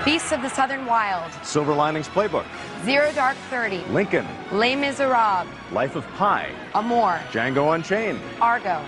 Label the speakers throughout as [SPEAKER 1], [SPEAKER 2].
[SPEAKER 1] Beasts of the Southern Wild.
[SPEAKER 2] Silver Linings Playbook.
[SPEAKER 1] Zero Dark 30.
[SPEAKER 2] Lincoln.
[SPEAKER 1] Les Miserables.
[SPEAKER 2] Life of Pi.
[SPEAKER 1] Amour.
[SPEAKER 2] Django Unchained.
[SPEAKER 1] Argo.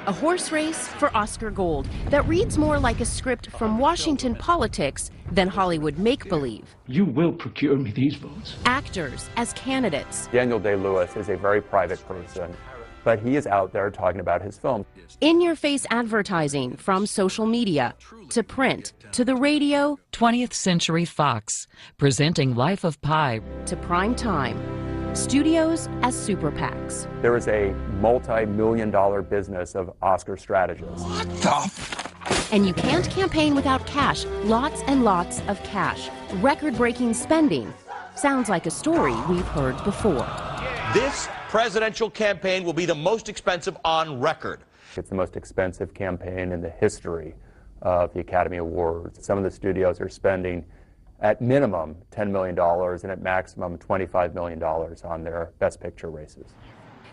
[SPEAKER 3] A horse race for Oscar Gold that reads more like a script from Washington politics than Hollywood make-believe.
[SPEAKER 4] You will procure me these votes.
[SPEAKER 3] Actors as candidates.
[SPEAKER 5] Daniel Day-Lewis is a very private person, but he is out there talking about his film.
[SPEAKER 3] In-your-face advertising from social media to print to the radio.
[SPEAKER 6] 20th Century Fox, presenting Life of Pi.
[SPEAKER 3] To prime time. Studios as super PACs.
[SPEAKER 5] There is a multi-million-dollar business of Oscar strategists.
[SPEAKER 7] What the?
[SPEAKER 3] And you can't campaign without cash. Lots and lots of cash. Record-breaking spending. Sounds like a story we've heard before.
[SPEAKER 8] This presidential campaign will be the most expensive on record.
[SPEAKER 5] It's the most expensive campaign in the history of the Academy Awards. Some of the studios are spending at minimum $10 million and at maximum $25 million on their Best Picture races.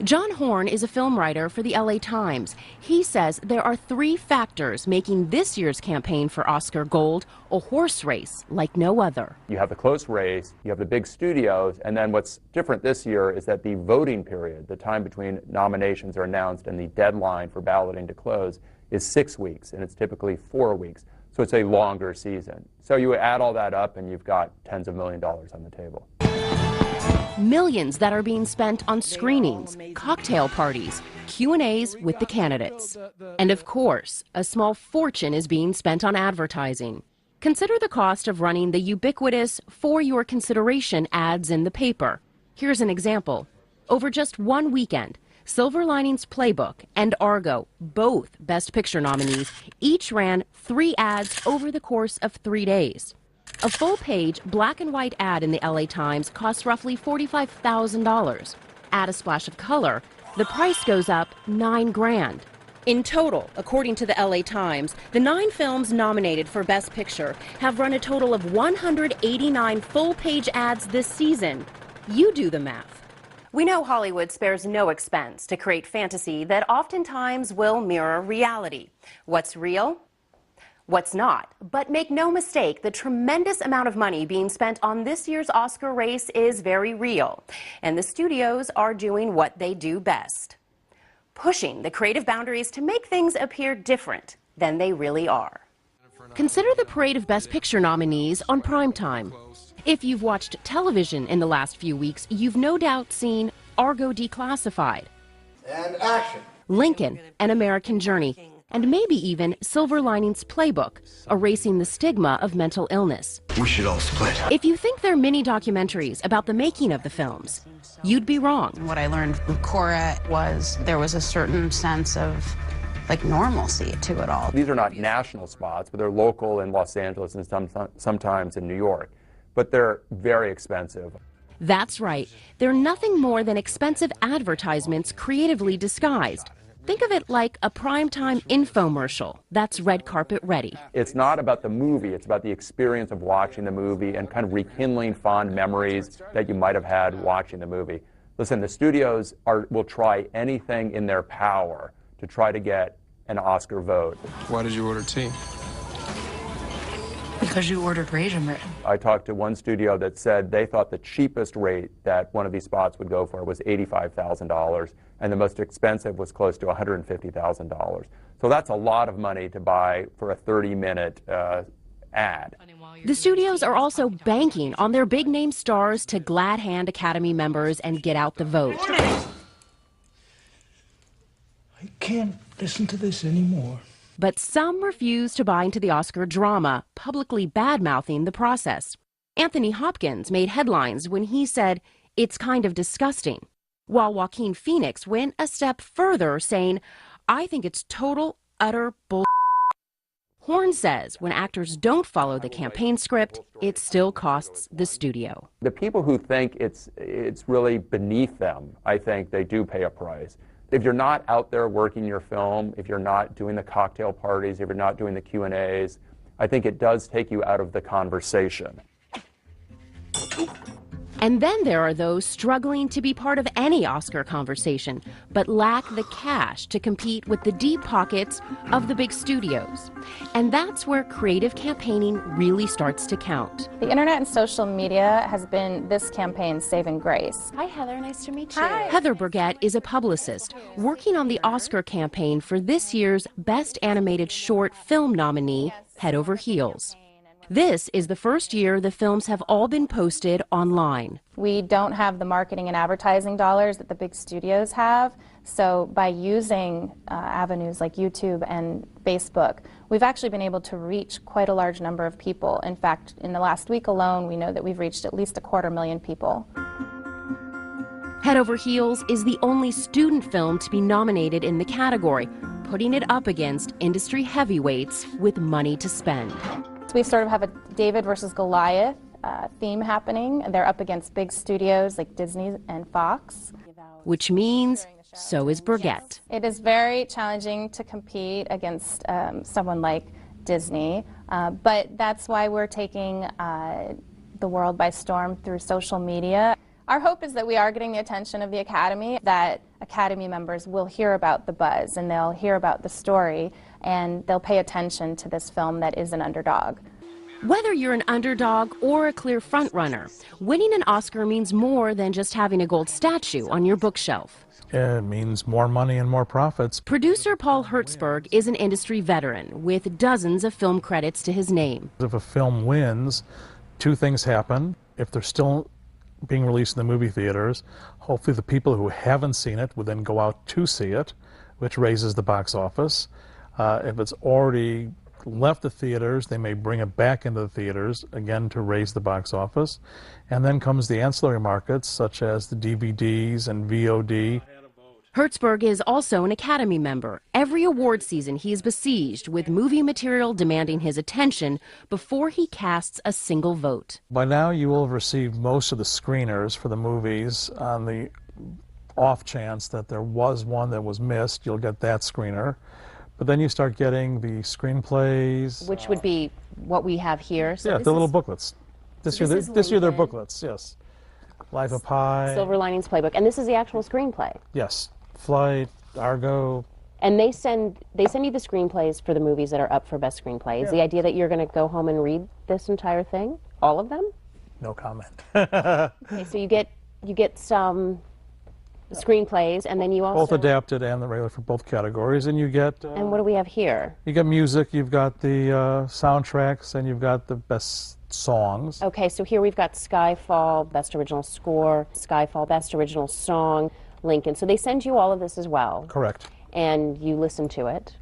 [SPEAKER 3] John Horn is a film writer for the LA Times. He says there are three factors making this year's campaign for Oscar Gold a horse race like no other.
[SPEAKER 5] You have the close race, you have the big studios, and then what's different this year is that the voting period, the time between nominations are announced and the deadline for balloting to close, is 6 weeks, and it's typically 4 weeks. So it's a longer season. So you add all that up and you've got tens of $millions on the table.
[SPEAKER 3] Millions that are being spent on screenings, cocktail parties, Q&As with the candidates. And of course, a small fortune is being spent on advertising. Consider the cost of running the ubiquitous "for your consideration" ads in the paper. Here's an example. Over just one weekend, Silver Linings Playbook and Argo, both Best Picture nominees, each ran 3 ads over the course of 3 days. A full-page black and white ad in the LA Times costs roughly $45,000. Add a splash of color, the price goes up $9 grand. In total, according to the LA Times, the 9 films nominated for Best Picture have run a total of 189 full-page ads this season. You do the math. We know Hollywood spares no expense to create fantasy that oftentimes will mirror reality. What's real? What's not? But make no mistake, the tremendous amount of money being spent on this year's Oscar race is very real. And the studios are doing what they do best. Pushing the creative boundaries to make things appear different than they really are. Consider the parade of Best Picture nominees on primetime. If you've watched television in the last few weeks, you've no doubt seen Argo Declassified,
[SPEAKER 7] And action.
[SPEAKER 3] Lincoln, An American Journey, and maybe even Silver Linings Playbook, erasing the stigma of mental illness.
[SPEAKER 7] We should all split.
[SPEAKER 3] If you think they're mini documentaries about the making of the films, you'd be wrong.
[SPEAKER 9] What I learned from Cora was there was a certain sense of normalcy to it all.
[SPEAKER 5] These are not national spots, but they're local in Los Angeles and sometimes in New York. But they're very expensive.
[SPEAKER 3] That's right. They're nothing more than expensive advertisements creatively disguised. Think of it like a primetime infomercial that's red carpet ready.
[SPEAKER 5] It's not about the movie, it's about the experience of watching the movie and kind of rekindling fond memories that you might have had watching the movie. Listen, the studios will try anything in their power to try to get an Oscar vote.
[SPEAKER 10] Why did you order tea?
[SPEAKER 9] Because you ordered raisin bread.
[SPEAKER 5] I talked to one studio that said they thought the cheapest rate that one of these spots would go for was $85,000, and the most expensive was close to $150,000. So that's a lot of money to buy for a 30-minute ad.
[SPEAKER 3] The studios are also banking on their big-name stars to glad hand Academy members and get out the vote.
[SPEAKER 4] I can't listen to this anymore.
[SPEAKER 3] But some refuse to buy into the Oscar drama, publicly bad-mouthing the process. Anthony Hopkins made headlines when he said, "It's kind of disgusting," while Joaquin Phoenix went a step further, saying, "I think it's total, utter bull." Horn says when actors don't follow the campaign script, it still costs the studio.
[SPEAKER 5] The people who think it's really beneath them, I think they do pay a price. If you're not out there working your film, if you're not doing the cocktail parties, if you're not doing the Q&As, I think it does take you out of the conversation.
[SPEAKER 3] And then there are those struggling to be part of any Oscar conversation, but lack the cash to compete with the deep pockets of the big studios. And that's where creative campaigning really starts to count.
[SPEAKER 10] The internet and social media has been this campaign's saving grace.
[SPEAKER 3] Hi, Heather. Nice to meet you.
[SPEAKER 10] Hi.
[SPEAKER 3] Heather Burgett is a publicist working on the Oscar campaign for this year's Best Animated Short Film nominee, Head Over Heels. This is the first year the films have all been posted online.
[SPEAKER 10] We don't have the marketing and advertising dollars that the big studios have, so by using avenues like YouTube and Facebook, we've actually been able to reach quite a large number of people. In fact, in the last week alone, we know that we've reached at least 250,000 people.
[SPEAKER 3] Head Over Heels is the only student film to be nominated in the category, putting it up against industry heavyweights with money to spend.
[SPEAKER 10] We sort of have a David versus Goliath theme happening, and they're up against big studios like Disney and Fox.
[SPEAKER 3] Which means so is Burgett.
[SPEAKER 10] It is very challenging to compete against someone like Disney, but that's why we're taking the world by storm through social media. Our hope is that we are getting the attention of the Academy, that Academy members will hear about the buzz and they'll hear about the story and they'll pay attention to this film that is an underdog.
[SPEAKER 3] Whether you're an underdog or a clear frontrunner, winning an Oscar means more than just having a gold statue on your bookshelf.
[SPEAKER 11] It means more money and more profits.
[SPEAKER 3] Producer Paul Hertzberg is an industry veteran with dozens of film credits to his name.
[SPEAKER 11] If a film wins, two things happen. If they're still being released in the movie theaters, hopefully the people who haven't seen it would then go out to see it, which raises the box office. If it's already left the theaters, they may bring it back into the theaters, again to raise the box office. And then comes the ancillary markets, such as the DVDs and VOD.
[SPEAKER 3] Hertzberg is also an Academy member. Every award season he is besieged with movie material demanding his attention before he casts a single vote.
[SPEAKER 11] By now you will have received most of the screeners for the movies. On the off chance that there was one that was missed, you'll get that screener. But then you start getting the screenplays.
[SPEAKER 3] Which would be what we have here. So
[SPEAKER 11] yeah, the little booklets. This year they're booklets, yes. Life of Pi.
[SPEAKER 3] Silver Linings Playbook. And this is the actual screenplay.
[SPEAKER 11] Yes. Flight, Argo.
[SPEAKER 3] And they send you the screenplays for the movies that are up for best screenplay. Is the idea that you're going to go home and read this entire thing? All of them?
[SPEAKER 11] No comment.
[SPEAKER 3] Okay, so you get some screenplays, and then you also...
[SPEAKER 11] Both adapted and the regular for both categories, and you get...
[SPEAKER 3] and what do we have here?
[SPEAKER 11] You get music, you've got the soundtracks, and you've got the best songs.
[SPEAKER 3] Okay, so here we've got Skyfall, Best Original Score, Skyfall, Best Original Song, Lincoln. So they send you all of this as well.
[SPEAKER 11] Correct.
[SPEAKER 3] And you listen to it.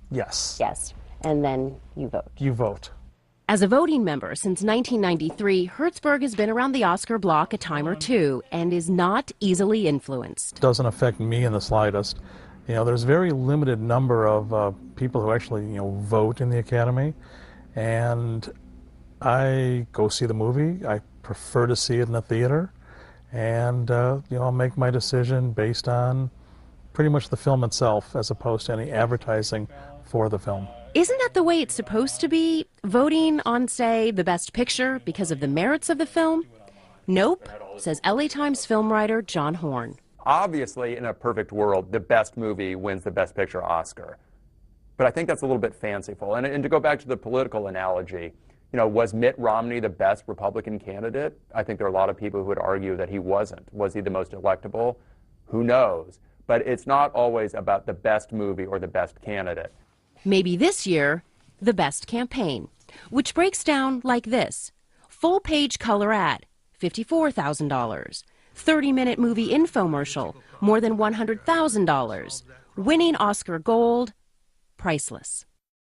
[SPEAKER 11] Yes.
[SPEAKER 3] Yes. And then you vote.
[SPEAKER 11] You vote.
[SPEAKER 3] As a voting member since 1993, Hertzberg has been around the Oscar block a time or two and is not easily influenced.
[SPEAKER 11] It doesn't affect me in the slightest. You know, there's a very limited number of people who actually, vote in the Academy. And I go see the movie. I prefer to see it in a theater. And, I'll make my decision based on pretty much the film itself as opposed to any advertising for the film.
[SPEAKER 3] Isn't that the way it's supposed to be? Voting on, say, the best picture because of the merits of the film? Nope, says LA Times film writer John Horn.
[SPEAKER 5] Obviously, in a perfect world, the best movie wins the Best Picture Oscar. But I think that's a little bit fanciful. And to go back to the political analogy, was Mitt Romney the best Republican candidate? I think there are a lot of people who would argue that he wasn't. Was he the most electable? Who knows? But it's not always about the best movie or the best candidate.
[SPEAKER 3] Maybe this year, the best campaign, which breaks down like this. Full-page color ad, $54,000. 30-minute movie infomercial, more than $100,000. Winning Oscar gold, priceless.